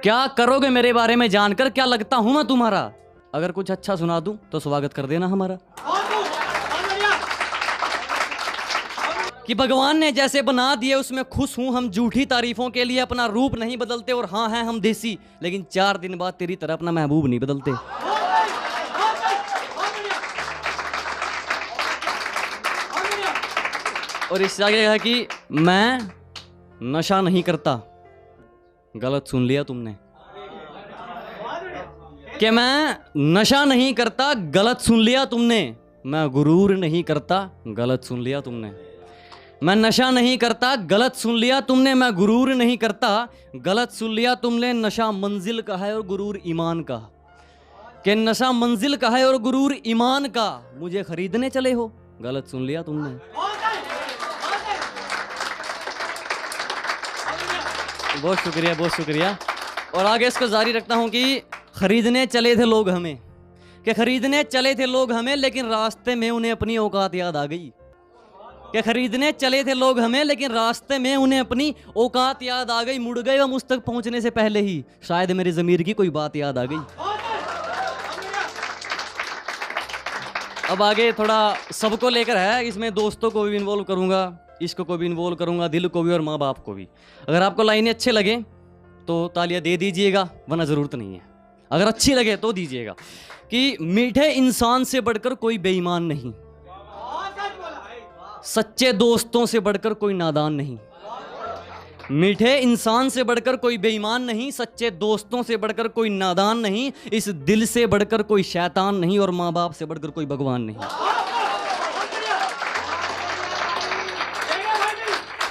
क्या करोगे मेरे बारे में जानकर, क्या लगता हूं मैं तुम्हारा? अगर कुछ अच्छा सुना दूं तो स्वागत कर देना हमारा। कि भगवान ने जैसे बना दिए उसमें खुश हूं, हम झूठी तारीफों के लिए अपना रूप नहीं बदलते। और हाँ हैं हम देसी, लेकिन 4 दिन बाद तेरी तरह अपना महबूब नहीं बदलते। और इससे आगे है कि मैं नशा नहीं करता। गलत सुन लिया तुमने कि मैं नशा नहीं करता, गलत सुन लिया तुमने। मैं गुरूर नहीं करता, गलत सुन लिया तुमने। मैं नशा नहीं करता, गलत सुन लिया तुमने। मैं गुरूर नहीं करता, गलत सुन लिया तुमने। नशा मंजिल का है और गुरूर ईमान का। कि नशा मंजिल का है और गुरूर ईमान का। मुझे खरीदने चले हो, गलत सुन लिया तुमने। बहुत शुक्रिया, बहुत शुक्रिया। और आगे इसको जारी रखता हूं कि खरीदने चले थे लोग हमें, कि खरीदने चले थे लोग हमें, लेकिन रास्ते में उन्हें अपनी औकात याद आ गई। कि खरीदने चले थे लोग हमें, लेकिन रास्ते में उन्हें अपनी औकात याद आ गई। मुड़ गए हम उस तक पहुंचने से पहले ही, शायद मेरे ज़मीर की कोई बात याद आ गई। अब आगे थोड़ा सबको लेकर है, इसमें दोस्तों को भी इन्वॉल्व करूंगा, इश्क को भी इन्वॉल्व करूंगा, दिल को भी और माँ बाप को भी। अगर आपको लाइनें अच्छे लगे तो तालियां दे दीजिएगा, वरना ज़रूरत नहीं है। अगर अच्छी लगे तो दीजिएगा। कि मीठे इंसान से बढ़कर कोई बेईमान नहीं, सच्चे दोस्तों से बढ़कर कोई नादान नहीं। मीठे इंसान से बढ़कर कोई बेईमान नहीं, सच्चे दोस्तों से बढ़कर कोई नादान नहीं, इस दिल से बढ़कर कोई शैतान नहीं, और माँ बाप से बढ़कर कोई भगवान नहीं।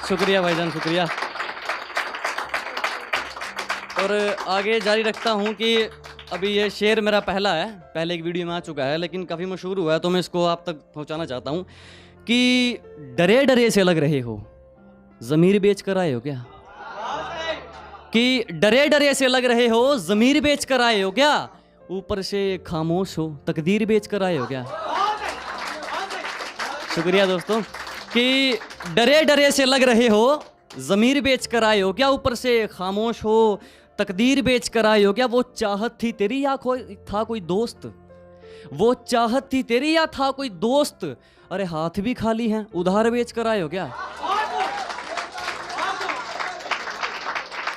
शुक्रिया भाईजान, शुक्रिया। और आगे जारी रखता हूँ कि अभी ये शेर मेरा पहला है, पहले एक वीडियो में आ चुका है, लेकिन काफ़ी मशहूर हुआ है, तो मैं इसको आप तक पहुँचाना चाहता हूँ। कि डरे डरे से लग रहे हो, ज़मीर बेच कर आए हो क्या? कि डरे डरे से लग रहे हो, ज़मीर बेच कर आए हो क्या? ऊपर से खामोश हो, तकदीर बेच कर आए हो क्या? शुक्रिया दोस्तों। कि डरे डरे से लग रहे हो, ज़मीर बेच कर आए हो क्या? ऊपर से खामोश हो, तकदीर बेच कर आए हो क्या? वो चाहत थी तेरी या था कोई दोस्त? वो चाहत थी तेरी या था कोई दोस्त? अरे हाथ भी खाली हैं, उधार बेच कर आए हो क्या?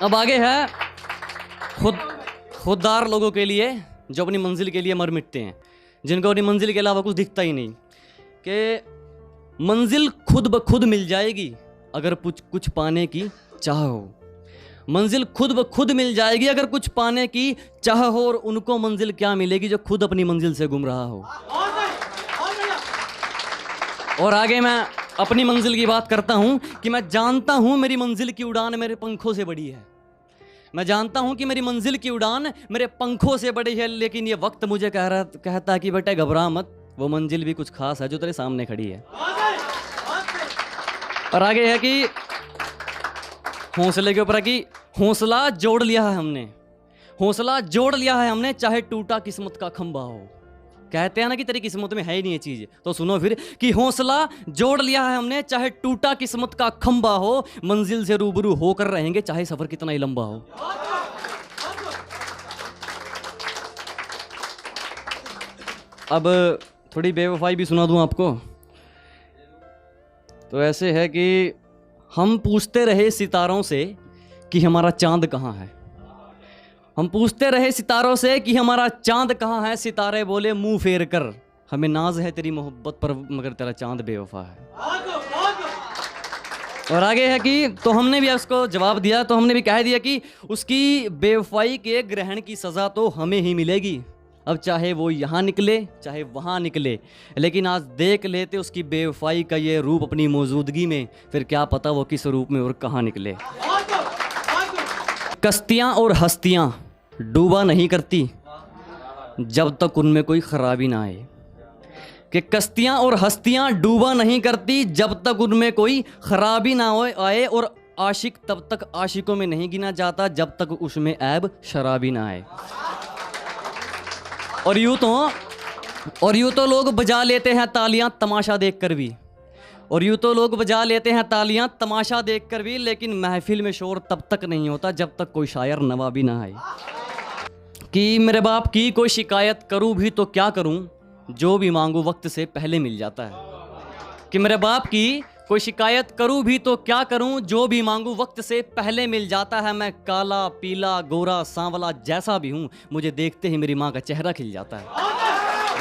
अब आगे है खुददार लोगों के लिए, जो अपनी मंजिल के लिए मर मिटते हैं, जिनको अपनी मंजिल के अलावा कुछ दिखता ही नहीं। कि मंजिल खुद ब खुद मिल जाएगी अगर कुछ पाने की चाह हो। मंजिल खुद ब खुद मिल जाएगी अगर कुछ पाने की चाह हो। और उनको मंजिल क्या मिलेगी जो खुद अपनी मंजिल से गुम रहा हो। और आगे मैं अपनी मंजिल की बात करता हूं कि मैं जानता हूं मेरी मंजिल की उड़ान मेरे पंखों से बड़ी है। मैं जानता हूं कि मेरी मंजिल की उड़ान मेरे पंखों से बड़ी है, लेकिन ये वक्त मुझे कहता कि बेटे घबरा मत, वो मंजिल भी कुछ खास है जो तेरे सामने खड़ी है। और आगे है कि हौसले के ऊपर है कि हौसला जोड़ लिया है हमने, हौसला जोड़ लिया है हमने, चाहे टूटा किस्मत का खंभा हो। कहते हैं ना कि तेरी किस्मत में है ही नहीं ये चीज, तो सुनो फिर कि हौसला जोड़ लिया है हमने, चाहे टूटा किस्मत का खंभा हो। मंजिल से रूबरू होकर रहेंगे चाहे सफर कितना ही लंबा हो। अब थोड़ी बेवफाई भी सुना दूं आपको। तो ऐसे है कि हम पूछते रहे सितारों से कि हमारा चांद कहाँ है। हम पूछते रहे सितारों से कि हमारा चांद कहाँ है। सितारे बोले मुंह फेर कर, हमें नाज है तेरी मोहब्बत पर, मगर तेरा चांद बेवफा है। और आगे है कि तो हमने भी उसको जवाब दिया, तो हमने भी कह दिया कि उसकी बेवफाई के ग्रहण की सज़ा तो हमें ही मिलेगी। अब चाहे वो यहाँ निकले चाहे वहाँ निकले, लेकिन आज देख लेते उसकी बेवफाई का ये रूप अपनी मौजूदगी में, फिर क्या पता वो किस रूप में और कहाँ निकले। कश्तियाँ और हस्तियाँ डूबा नहीं करती जब तक उनमें कोई खराबी ना आए। कि कश्तियाँ और हस्तियाँ डूबा नहीं करती जब तक उनमें कोई खराबी ना आए। और आशिक तब तक आशिकों में नहीं गिना जाता जब तक उसमें ऐब शराबी ना आए। और यूँ तो लोग बजा लेते हैं तालियां तमाशा देखकर भी। और यूँ तो लोग बजा लेते हैं तालियां तमाशा देखकर भी, लेकिन महफिल में शोर तब तक नहीं होता जब तक कोई शायर नवाबी ना आए। कि मेरे बाप की कोई शिकायत करूं भी तो क्या करूं, जो भी मांगू वक्त से पहले मिल जाता है। कि मेरे बाप की कोई शिकायत करूं भी तो क्या करूं, जो भी मांगू वक्त से पहले मिल जाता है। मैं काला पीला गोरा सांवला जैसा भी हूं, मुझे देखते ही मेरी माँ का चेहरा खिल जाता है।